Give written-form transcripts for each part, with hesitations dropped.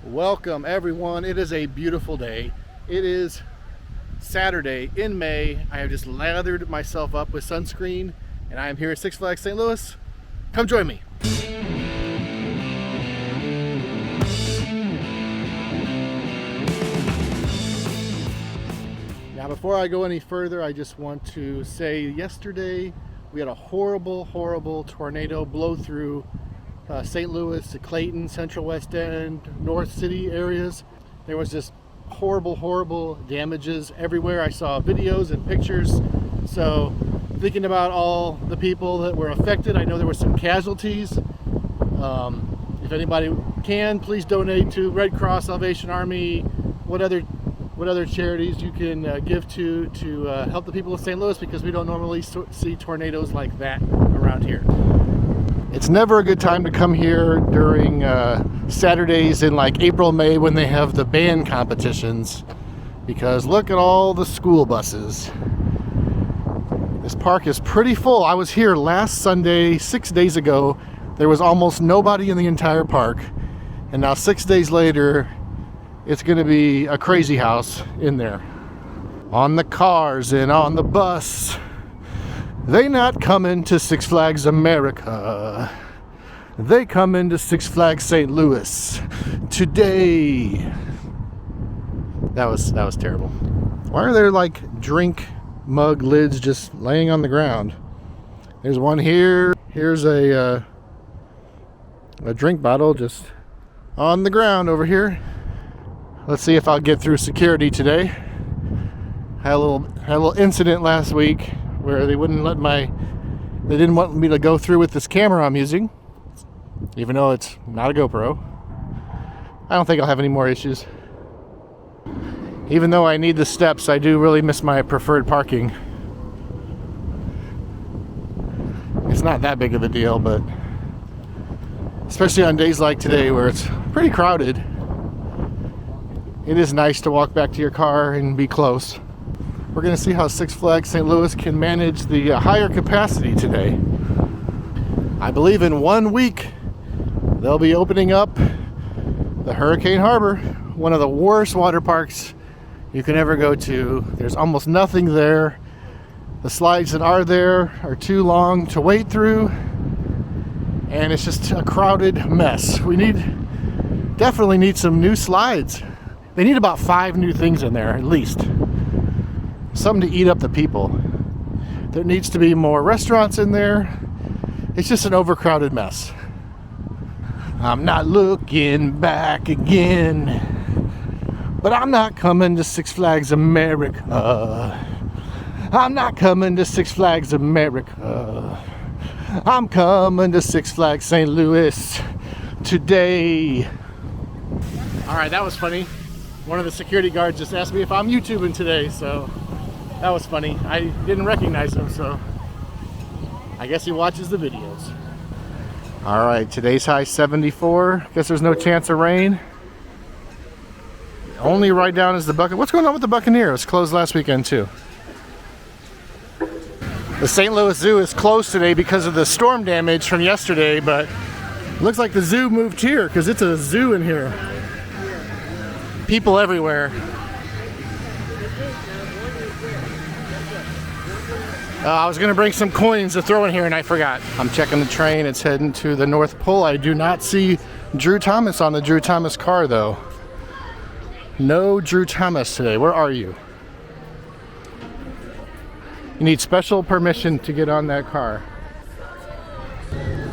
Welcome everyone. It is a beautiful day. It is Saturday in May. I have just lathered myself up with sunscreen and I am here at Six Flags St. Louis. Come join me. Now before I go any further, I just want to say yesterday we had a horrible tornado blow through St. Louis to Clayton, Central West End, North City areas. There was just horrible damages everywhere. I saw videos and pictures. So thinking about all the people that were affected, I know there were some casualties. If anybody can, please donate to Red Cross, Salvation Army, what other charities you can give to help the people of St. Louis, because we don't normally see tornadoes like that around here. It's never a good time to come here during Saturdays in like April, May, when they have the band competitions, because look at all the school buses. This park is pretty full. I was here last Sunday, 6 days ago. There was almost nobody in the entire park, and now 6 days later it's going to be a crazy house in there. On the cars and on the bus, they not coming to Six Flags America. They come into Six Flags St. Louis today. That was terrible. Why are there like drink mug lids just laying on the ground? There's one here. Here's a drink bottle just on the ground over here. Let's see if I'll get through security today. Had a little incident last week where they didn't want me to go through with this camera I'm using, even though it's not a GoPro. I don't think I'll have any more issues. Even though I need the steps, I do really miss my preferred parking. It's not that big of a deal, but especially on days like today where it's pretty crowded, it is nice to walk back to your car and be close. We're going to see how Six Flags St. Louis can manage the higher capacity today. I believe in 1 week they'll be opening up the Hurricane Harbor, one of the worst water parks you can ever go to. There's almost nothing there. The slides that are there are too long to wade through, and it's just a crowded mess. We definitely need some new slides. They need about 5 new things in there at least. Something to eat up the people. There needs to be more restaurants in there. It's just an overcrowded mess. I'm not looking back again, but I'm not coming to Six Flags America. I'm not coming to Six Flags America. I'm coming to Six Flags St. Louis today. All right, that was funny. One of the security guards just asked me if I'm YouTubing today, so that was funny. I didn't recognize him, so I guess he watches the videos. All right, today's high 74. Guess there's no chance of rain. Only right down is the Buccaneer. What's going on with the Buccaneer? It was closed last weekend too. The St. Louis Zoo is closed today because of the storm damage from yesterday, but it looks like the zoo moved here because it's a zoo in here. People everywhere. I was going to bring some coins to throw in here and I forgot. I'm checking the train. It's heading to the North Pole. I do not see Drew Thomas on the Drew Thomas car though. No Drew Thomas today. Where are you? You need special permission to get on that car.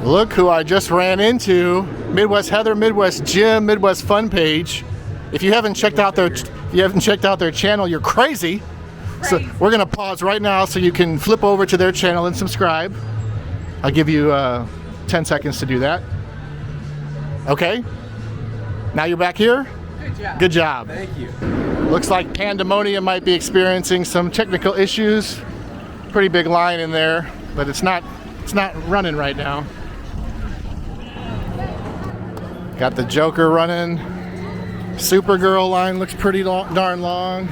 Look who I just ran into. Midwest Heather, Midwest Jim, Midwest Fun page. If you haven't checked out their channel, you're crazy. So we're gonna pause right now so you can flip over to their channel and subscribe. I'll give you 10 seconds to do that. Okay? Now you're back here? Good job. Good job. Thank you. Looks like Pandemonium might be experiencing some technical issues. Pretty big line in there, but it's not running right now. Got the Joker running. Supergirl line looks pretty darn long.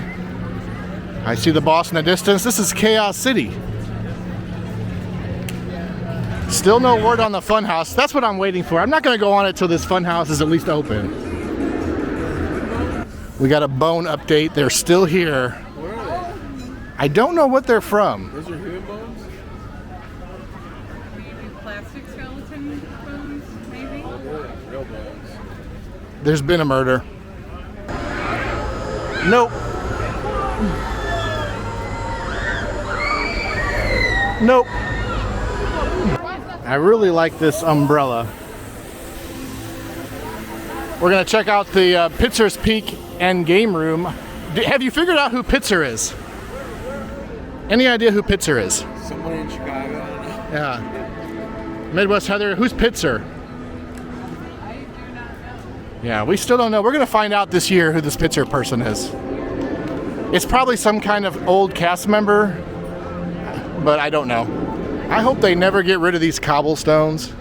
I see the boss in the distance. This is Chaos City. Still no word on the Funhouse. That's what I'm waiting for. I'm not going to go on it till this Funhouse is at least open. We got a bone update. They're still here. Where are they? I don't know what they're from. Those are human bones? Maybe plastic skeleton bones, maybe? Real bones. There's been a murder. Nope. Nope. I really like this umbrella. We're gonna check out the Pitzer's Peak and game room. Have you figured out who Pitzer is? Any idea who Pitzer is? Someone in Chicago. Yeah. Midwest Heather, who's Pitzer? I do not know. Yeah, we still don't know. We're gonna find out this year who this Pitzer person is. It's probably some kind of old cast member, but I don't know. I hope they never get rid of these cobblestones.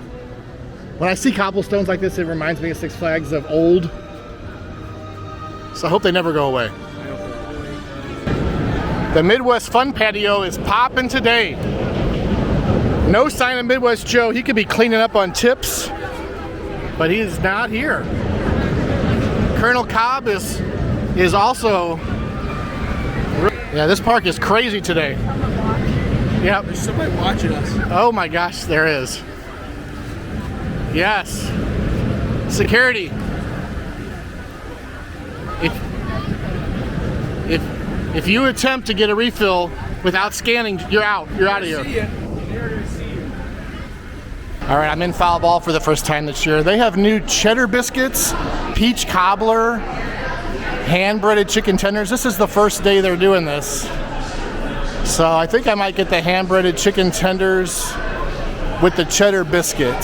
When I see cobblestones like this, it reminds me of Six Flags of old. So I hope they never go away. The Midwest Fun Patio is popping today. No sign of Midwest Joe. He could be cleaning up on tips, but he's not here. Colonel Cobb is also. Yeah, this park is crazy today. Yep. There's somebody watching us. Oh my gosh, there is. Yes. Security. If you attempt to get a refill without scanning, you're out. You're out of here. All right, I'm in Fowl Ball for the first time this year. They have new cheddar biscuits, peach cobbler, hand-breaded chicken tenders. This is the first day they're doing this. So I think I might get the hand-breaded chicken tenders with the cheddar biscuit.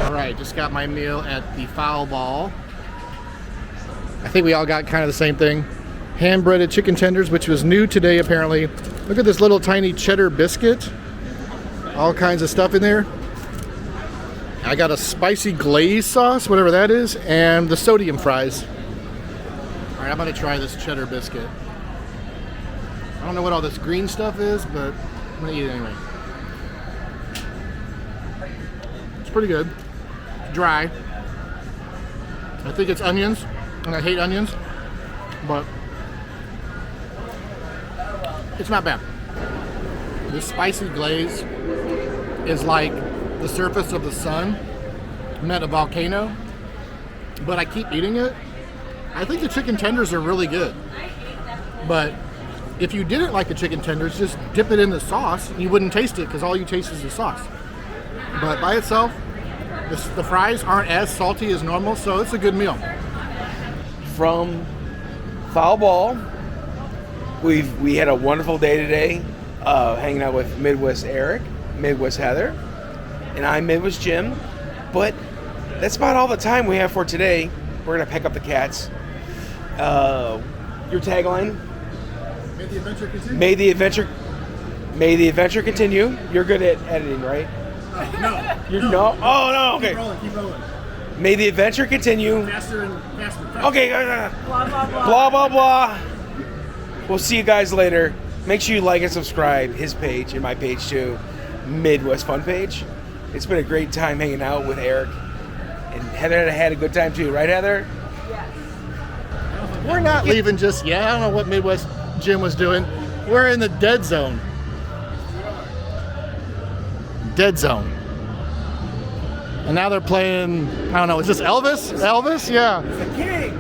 All right, just got my meal at the Fowl Ball. I think we all got kind of the same thing. Hand-breaded chicken tenders, which was new today apparently. Look at this little tiny cheddar biscuit. All kinds of stuff in there. I got a spicy glaze sauce, whatever that is, and the sodium fries. All right, I'm gonna try this cheddar biscuit. I don't know what all this green stuff is, but I'm gonna eat it anyway. It's pretty good. Dry. I think it's onions, and I hate onions, but it's not bad. This spicy glaze is like the surface of the sun met a volcano, but I keep eating it. I think the chicken tenders are really good, but if you didn't like the chicken tenders, just dip it in the sauce and you wouldn't taste it because all you taste is the sauce. But by itself, the fries aren't as salty as normal, so it's a good meal. From Fowl Ball, we had a wonderful day today, hanging out with Midwest Eric, Midwest Heather, and I'm Midwest Jim. But that's about all the time we have for today. We're gonna pick up the cats. Your tagline? May the adventure continue. May the adventure continue. You're good at editing, right? No. No. Oh no. Okay. Keep rolling. May the adventure continue. Faster and faster. Okay. Blah, blah, blah. Blah blah blah. We'll see you guys later. Make sure you like and subscribe his page and my page too, Midwest Fun Page. It's been a great time hanging out with Eric, and Heather had a good time too, right, Heather? We're not leaving just yet. I don't know what Midwest Jim was doing. We're in the dead zone. Dead zone. And now they're playing, I don't know, is this Elvis? Elvis? Yeah. The king.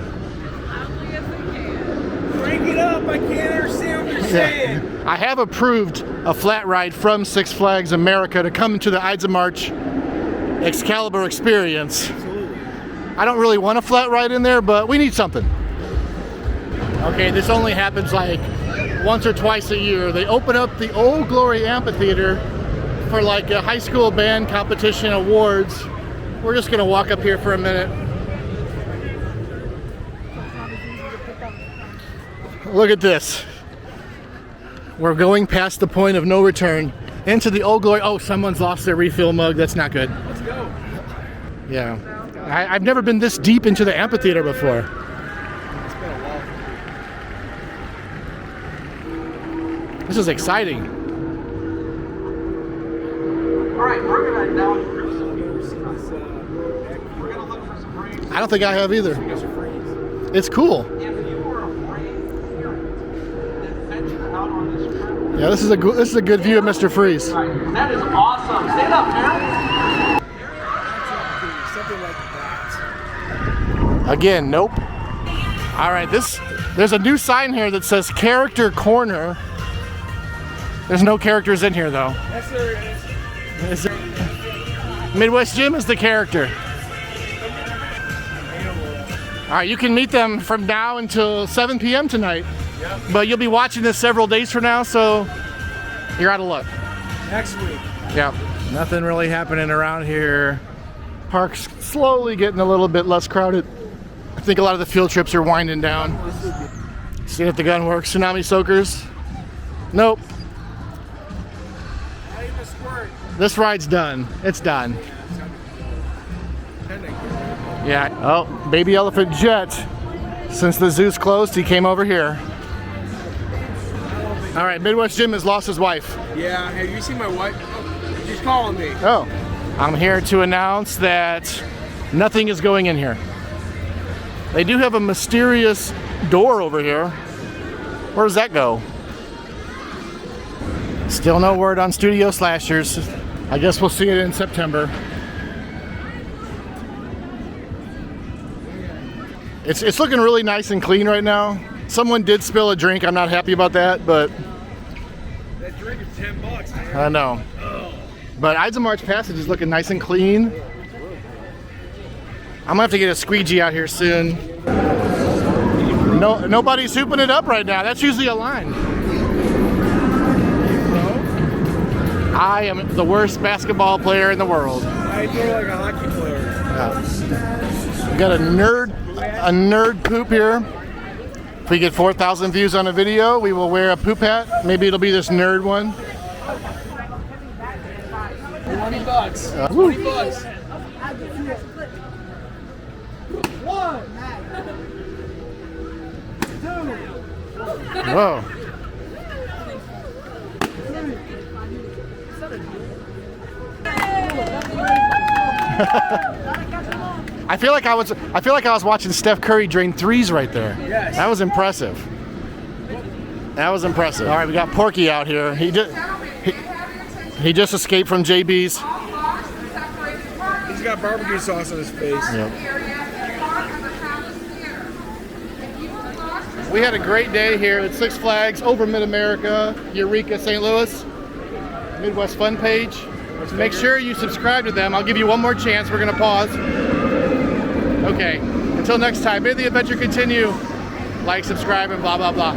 Break it up. I can't understand what you're saying. I have approved a flat ride from Six Flags America to come to the Ides of March Excalibur experience. Absolutely. I don't really want a flat ride in there, but we need something. Okay, this only happens like once or twice a year. They open up the Old Glory Amphitheater for like a high school band competition awards. We're just gonna walk up here for a minute. Look at this. We're going past the point of no return into the Old Glory. Oh, someone's lost their refill mug. That's not good. Let's go. Yeah. I've never been this deep into the amphitheater before. It's been a while. This is exciting. All right, we're gonna now. I don't think I have either. Mr. Freeze. It's cool. Yeah, this is a good view of Mr. Freeze. That is awesome. Stand up, Aaron. Something like that. Again, nope. All right, there's a new sign here that says Character Corner. There's no characters in here though. Yes, there is. Midwest Jim is the character. All right, you can meet them from now until 7 p.m. tonight. Yep. But you'll be watching this several days from now, so you're out of luck. Next week. Yeah. Nothing really happening around here. Park's slowly getting a little bit less crowded. I think a lot of the field trips are winding down. See if the gun works. Tsunami soakers. Nope. Not even a squirt. This ride's done. It's done. Yeah. Oh, baby elephant Jet. Since the zoo's closed, he came over here. All right, Midwest Jim has lost his wife. Yeah, have you seen my wife? Oh, she's calling me. Oh, I'm here to announce that nothing is going in here. They do have a mysterious door over here. Where does that go? Still no word on Studio Slashers. I guess we'll see it in September. It's looking really nice and clean right now. Someone did spill a drink. I'm not happy about that, but That drink is $10, man. I know. But Ides of March Passage is looking nice and clean. I'm gonna have to get a squeegee out here soon. Nobody's hooping it up right now. That's usually a line. I am the worst basketball player in the world. I feel like a hockey player. Yeah. We got a nerd poop here. If we get 4,000 views on a video, we will wear a poop hat. Maybe it'll be this nerd one. $20. Woo. $20. Whoa. I feel like I was watching Steph Curry drain threes right there. Yes. That was impressive. That was impressive. All right, we got Porky out here. He just escaped from JB's. He's got barbecue sauce on his face. Yep. We had a great day here at Six Flags over Mid-America, Eureka, St. Louis. Midwest Fun page. Make sure you subscribe to them. I'll give you one more chance. We're gonna pause. Okay, until next time, may the adventure continue. Like, subscribe, and blah, blah, blah.